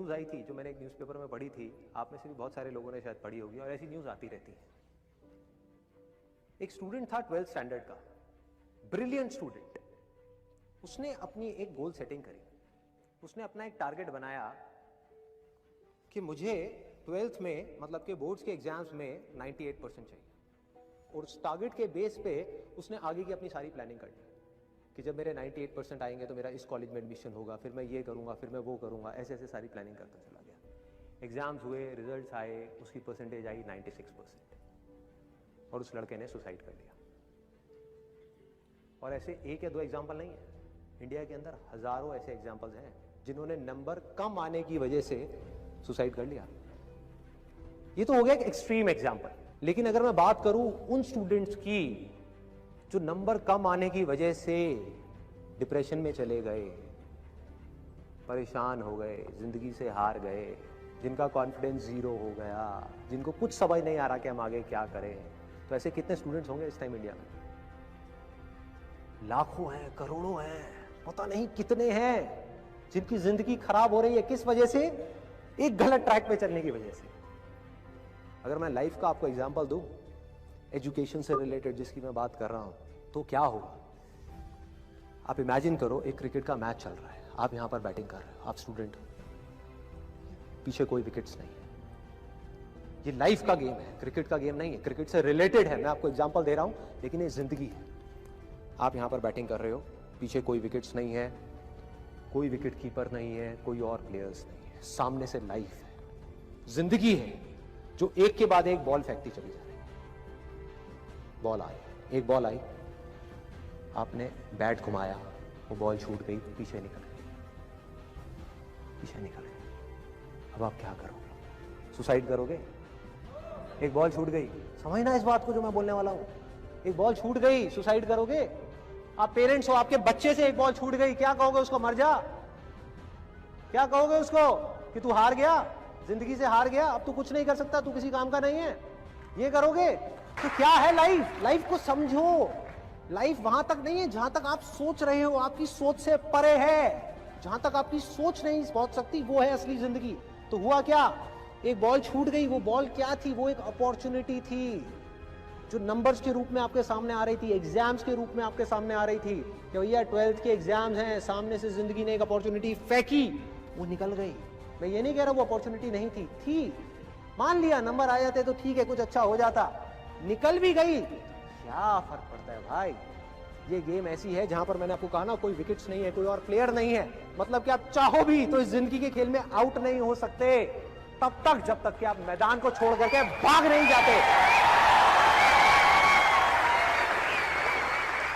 News आई थी जो मैंने एक न्यूज़पेपर में पढ़ी थी, आप में से भी बहुत सारे लोगों ने शायद पढ़ी होगी, और ऐसी न्यूज़ आती रहती है। एक स्टूडेंट था 12th स्टैंडर्ड का, ब्रिलियंट स्टूडेंट। उसने अपनी एक गोल सेटिंग करी, उसने अपना एक टारगेट बनाया कि मुझे 12th में, मतलब कि बोर्ड्स के एग्जाम्स में 98% चाहिए, और उस टारगेट के बेस पे उसने आगे की अपनी सारी प्लानिंग कर ली कि जब मेरे 98% आएंगे तो मेरा इस कॉलेज में एडमिशन होगा, फिर मैं ये करूंगा, फिर मैं वो करूंगा, ऐसे ऐसे सारी प्लानिंग करता चला गया। एग्जाम्स हुए, रिजल्ट्स आए, उसकी परसेंटेज आई 96%, और उस लड़के ने सुसाइड कर लिया। और ऐसे एक या दो एग्जाम्पल नहीं है, इंडिया के अंदर हजारों ऐसे एग्जाम्पल्स हैं जिन्होंने नंबर कम आने की वजह से सुसाइड कर लिया। ये तो हो गया एक एक्सट्रीम एग्जाम्पल, लेकिन अगर मैं बात करूं उन स्टूडेंट्स की जो नंबर कम आने की वजह से डिप्रेशन में चले गए, परेशान हो गए, जिंदगी से हार गए, जिनका कॉन्फिडेंस जीरो हो गया, जिनको कुछ समझ नहीं आ रहा कि हम आगे क्या करें, तो ऐसे कितने स्टूडेंट्स होंगे इस टाइम इंडिया में? लाखों हैं, करोड़ों हैं, पता नहीं कितने हैं जिनकी जिंदगी खराब हो रही है। किस वजह से? एक गलत ट्रैक पे चलने की वजह से। अगर मैं लाइफ का आपको एग्जांपल दूं, एजुकेशन से रिलेटेड जिसकी मैं बात कर रहा हूं, तो क्या होगा? आप इमेजिन करो, एक क्रिकेट का मैच चल रहा है, आप यहां पर बैटिंग कर रहे हो, आप स्टूडेंट हो, पीछे कोई विकेट्स नहीं है। ये लाइफ का गेम है, क्रिकेट का गेम नहीं है, क्रिकेट से रिलेटेड है, मैं आपको एग्जांपल दे रहा हूं, लेकिन ये जिंदगी है। आप यहां पर बैटिंग कर रहे हो, पीछे कोई विकेट्स नहीं है, कोई विकेट कीपर नहीं है, कोई और प्लेयर्स नहीं है, सामने से लाइफ है, जिंदगी है, जो एक के बाद एक बॉल फेंकती चली जा रही है। बॉल आई, एक बॉल आई, आपने बैट घुमाया, वो बॉल छूट गई, पीछे निकल गई, पीछे निकल गई। अब आप क्या करोगे? सुसाइड करोगे? एक बॉल छूट गई, समझना इस बात को जो मैं बोलने वाला हूं, एक बॉल छूट गई, सुसाइड करोगे? आप पेरेंट्स हो, आपके बच्चे से एक बॉल छूट गई, क्या कहोगे उसको? मर जा? क्या कहोगे उसको कि तू हार गया, जिंदगी से हार गया, अब तू कुछ नहीं कर सकता, तू किसी काम का नहीं है? ये करोगे? तो क्या है लाइफ? लाइफ को समझो। लाइफ वहां तक नहीं है जहां तक आप सोच रहे हो, आपकी सोच से परे है। जहां तक आपकी सोच नहीं पहुंच सकती, वो है असली जिंदगी। तो हुआ क्या? एक बॉल छूट गई, वो बॉल क्या थी? वो एक अपॉर्चुनिटी थी जो नंबर्स के रूप में आपके सामने आ रही थी, एग्जाम्स के रूप में आपके सामने आ रही थी कि भैया 12th के एग्जाम्स हैं, सामने से जिंदगी ने एक अपॉर्चुनिटी फेंकी, वो निकल गई। मैं ये नहीं कह रहा वो अपॉर्चुनिटी नहीं थी, मान लिया नंबर आ जाते तो ठीक है, कुछ अच्छा हो जाता, निकल भी गई, क्या फर्क पड़ता है भाई? ये गेम ऐसी है जहां पर मैंने आपको कहा ना, कोई विकेट्स नहीं है, कोई और प्लेयर नहीं है, मतलब कि आप चाहो भी तो इस जिंदगी के खेल में आउट नहीं हो सकते तब तक जब तक कि आप मैदान को छोड़ करके भाग नहीं जाते।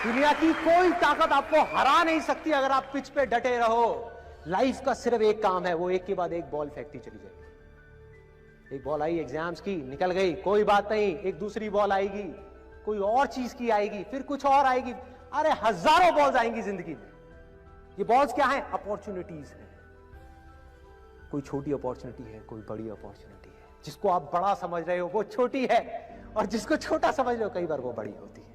दुनिया की कोई ताकत आपको हरा नहीं सकती अगर आप पिच पे डटे रहो। लाइफ का सिर्फ एक काम है, वो एक के बाद एक बॉल फेंकती चली जाएगी। एक बॉल आई एग्जाम्स की, निकल गई, कोई बात नहीं, एक दूसरी बॉल आएगी, कोई और चीज की आएगी, फिर कुछ और आएगी, अरे हजारों बॉल्स आएंगी जिंदगी में। ये बॉल्स क्या है? अपॉर्चुनिटीज है। कोई छोटी अपॉर्चुनिटी है, कोई बड़ी अपॉर्चुनिटी है। जिसको आप बड़ा समझ रहे हो वो छोटी है, और जिसको छोटा समझ रहे हो कई बार वो बड़ी होती है।